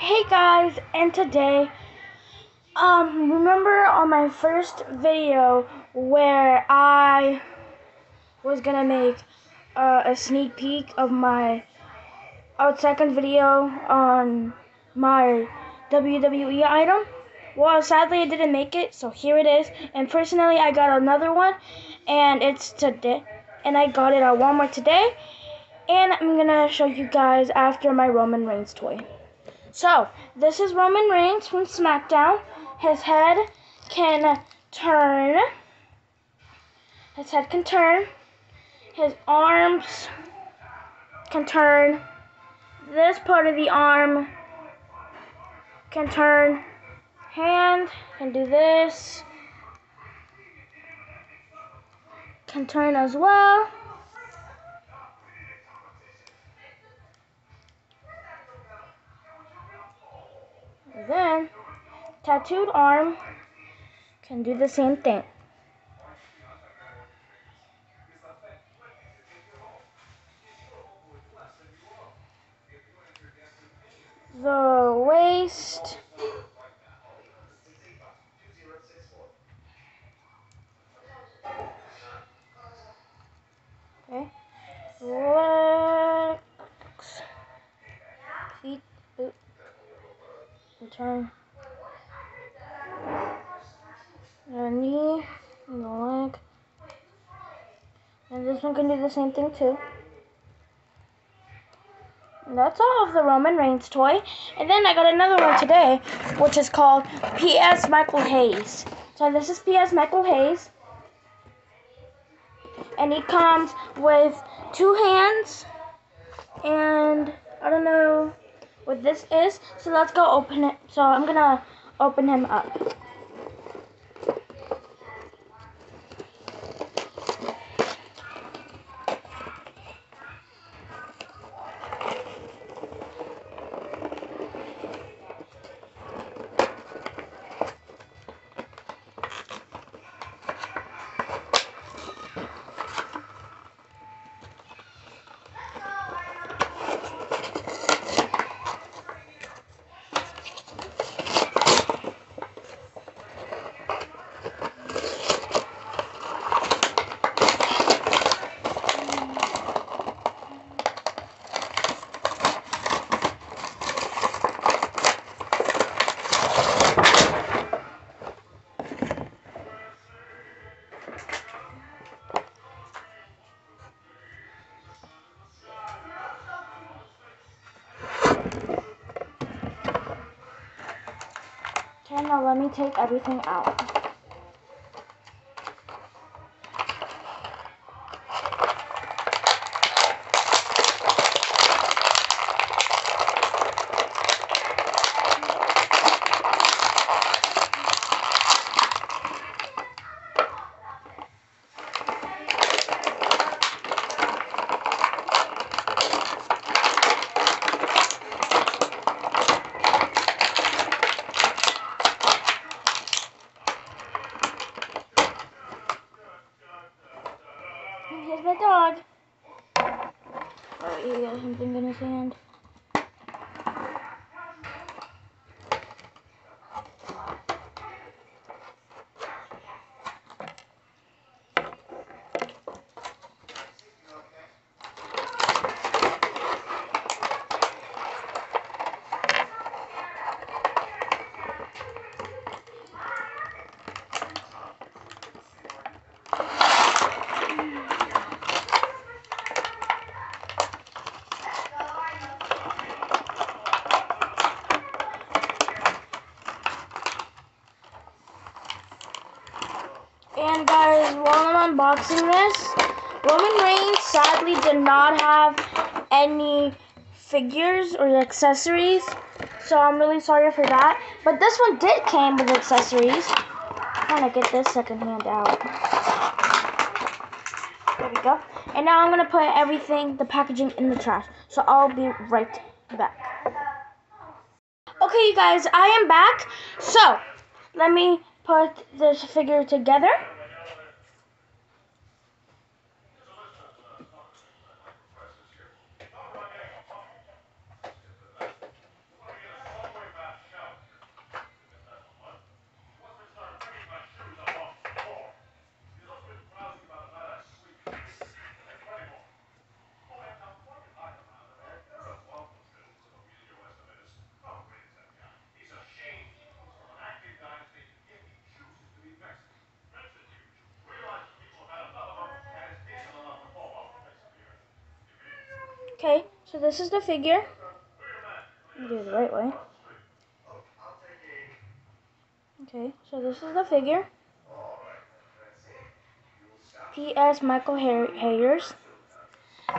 Hey guys, and today, remember on my first video where I was gonna make a sneak peek of my second video on my WWE item? Well, sadly I didn't make it, so here it is. And personally, I got another one, and it's today, and I got it at Walmart today. And I'm gonna show you guys after my Roman Reigns toy. So, this is Roman Reigns from SmackDown. His head can turn. His head can turn. His arms can turn. This part of the arm can turn. Hand can do this. Can turn as well. And then, tattooed arm can do the same thing. The waist. Okay. Legs. Feet. Boot. And turn. The knee. And the leg. And this one can do the same thing too. And that's all of the Roman Reigns toy. And then I got another one today, which is called P.S. Michael Hayes. So this is P.S. Michael Hayes. And he comes with 2 hands. And I don't know what this is. So let's go open it. So I'm going to open him up. Okay, now let me take everything out. Here's my dog. Oh, he got something in his hand. And guys, while I'm unboxing this, Roman Reigns sadly did not have any figures or accessories, so I'm really sorry for that. But this one did came with accessories. I'm trying to get this second hand out. There we go. And now I'm gonna put everything, the packaging, in the trash. So I'll be right back. Okay, you guys, I am back. So let me put this figure together. Okay, so this is the figure. Do it the right way. Okay, so this is the figure. P.S. Michael Hayers.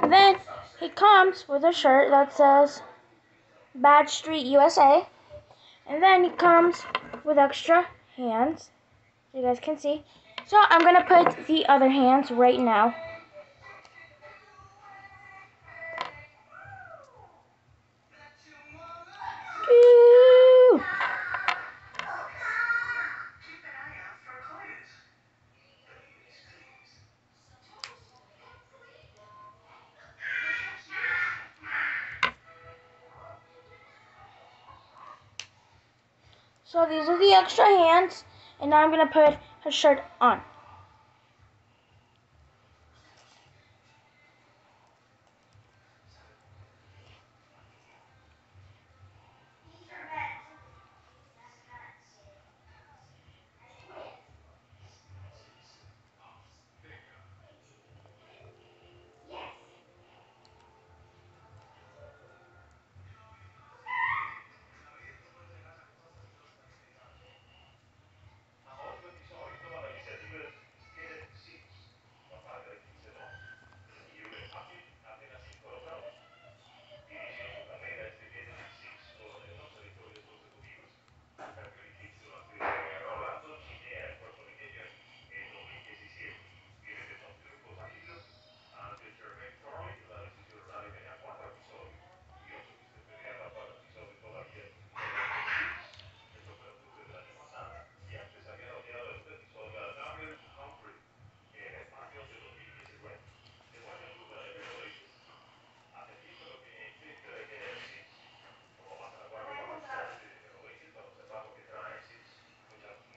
And then he comes with a shirt that says Bad Street USA. And then he comes with extra hands, so you guys can see. So I'm going to put the other hands right now. Woo! So these are the extra hands, and now I'm going to put her shirt on.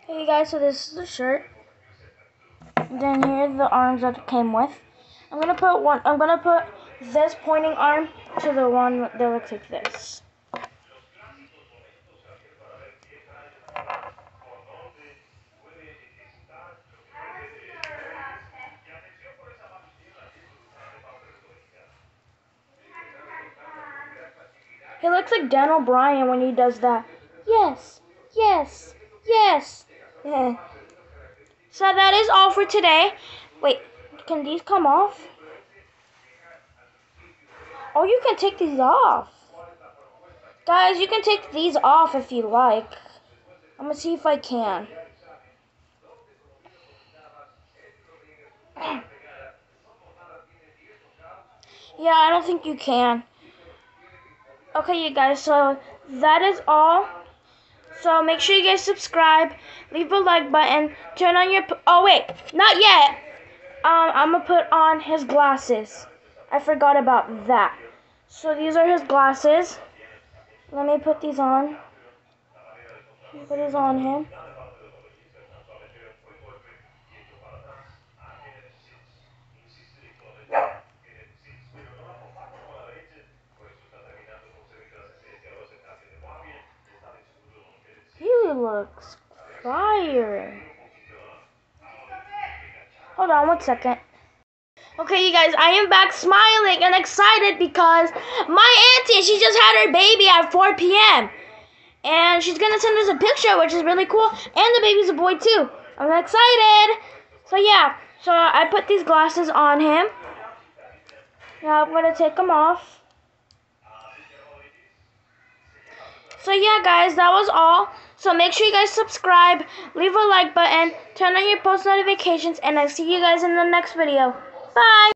Hey you guys, so this is the shirt. Then here are the arms that it came with. I'm gonna put this pointing arm to the one that looks like this. He looks like Dan O'Brien when he does that. Yes, yes, yes. Yeah. So that is all for today. Wait, can these come off? Oh, you can take these off. Guys, you can take these off if you like. I'm gonna see if I can. Yeah, I don't think you can. Okay, you guys, so that is all. So make sure you guys subscribe, leave a like button, turn on your... Oh, wait, not yet. I'm gonna put on his glasses. I forgot about that. So these are his glasses. Let me put these on. Put these on him. He looks fire. Hold on 1 second. Okay, you guys, I am back smiling and excited because my auntie, she just had her baby at 4 p.m. And she's going to send us a picture, which is really cool. And the baby's a boy, too. I'm excited. So, yeah. So, I put these glasses on him. Now, I'm going to take them off. So, yeah, guys, that was all. So, make sure you guys subscribe, leave a like button, turn on your post notifications, and I'll see you guys in the next video. Bye!